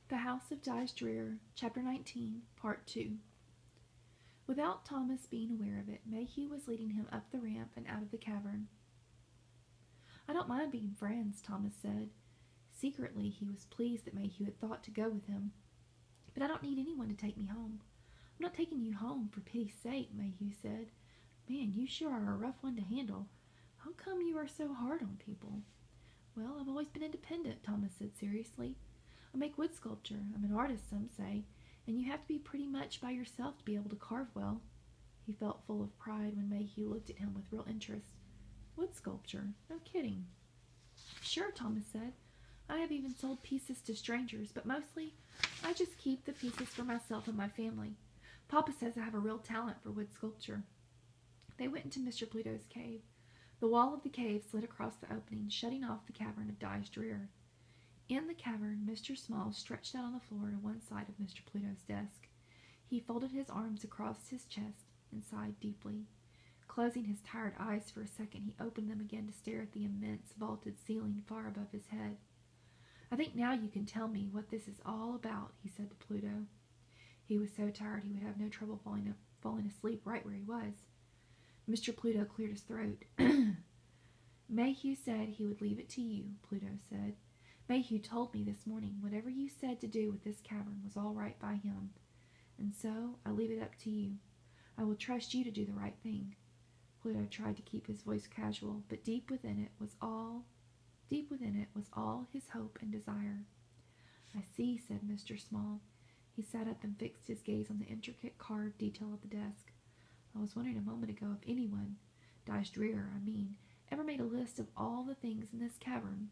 The House of Drear, Chapter 19, Part 2. Without Thomas being aware of it, Mayhew was leading him up the ramp and out of the cavern. "I don't mind being friends," Thomas said. Secretly, he was pleased that Mayhew had thought to go with him. "But I don't need anyone to take me home." "I'm not taking you home, for pity's sake," Mayhew said. "Man, you sure are a rough one to handle. How come you are so hard on people?" "Well, I've always been independent," Thomas said seriously. "I make wood sculpture. I'm an artist, some say, and you have to be pretty much by yourself to be able to carve well." He felt full of pride when Mayhew looked at him with real interest. "Wood sculpture? No kidding." "Sure," Thomas said. "I have even sold pieces to strangers, but mostly I just keep the pieces for myself and my family. Papa says I have a real talent for wood sculpture." They went into Mr. Pluto's cave. The wall of the cave slid across the opening, shutting off the cavern of Drear. In the cavern, Mr. Small stretched out on the floor to one side of Mr. Pluto's desk. He folded his arms across his chest and sighed deeply. Closing his tired eyes for a second, he opened them again to stare at the immense vaulted ceiling far above his head. "I think now you can tell me what this is all about," he said to Pluto. He was so tired he would have no trouble falling asleep right where he was. Mr. Pluto cleared his throat. "Mayhew said he would leave it to you," Pluto said. "Mayhew told me this morning whatever you said to do with this cavern was all right by him. And so I leave it up to you. I will trust you to do the right thing." Pluto tried to keep his voice casual, but deep within it was all his hope and desire. "I see," said Mr. Small. He sat up and fixed his gaze on the intricate carved detail of the desk. "I was wondering a moment ago if anyone, Drear, I mean, ever made a list of all the things in this cavern."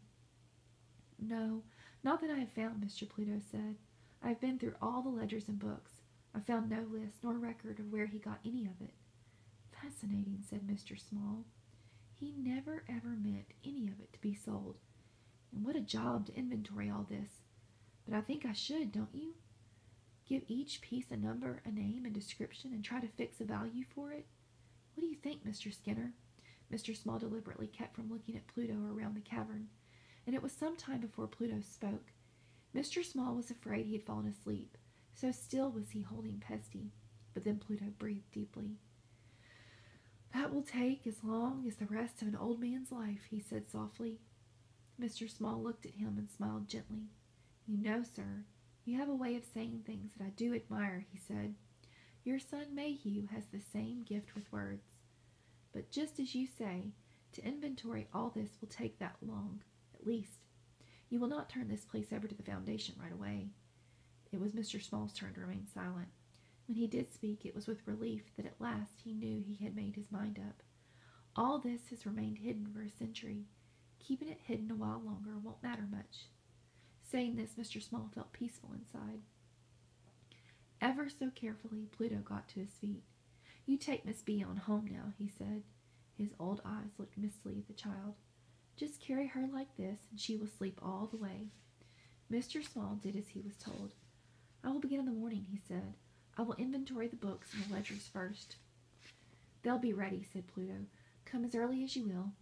"No, not that I have found," Mr. Pluto said. "I have been through all the ledgers and books. I found no list nor record of where he got any of it." "Fascinating," said Mr. Small. "He never ever meant any of it to be sold. And what a job to inventory all this. But I think I should, don't you? Give each piece a number, a name, and description, and try to fix a value for it. What do you think, Mr. Skinner?" Mr. Small deliberately kept from looking at Pluto or around the cavern, and it was some time before Pluto spoke. Mr. Small was afraid he had fallen asleep, so still was he holding Pesty. But then Pluto breathed deeply. "That will take as long as the rest of an old man's life," he said softly. Mr. Small looked at him and smiled gently. "You know, sir, you have a way of saying things that I do admire," he said. "Your son Mayhew has the same gift with words. But just as you say, to inventory all this will take that long, at least. You will not turn this place over to the Foundation right away." It was Mr. Small's turn to remain silent. When he did speak, it was with relief that at last he knew he had made his mind up. "All this has remained hidden for a century. Keeping it hidden a while longer won't matter much." Saying this, Mr. Small felt peaceful inside. Ever so carefully, Pluto got to his feet. "You take Miss B on home now," he said. His old eyes looked mistily at the child. "Just carry her like this, and she will sleep all the way." Mr. Small did as he was told. "I will begin in the morning," he said. "I will inventory the books and the ledgers first." "They'll be ready," said Pluto. "Come as early as you will.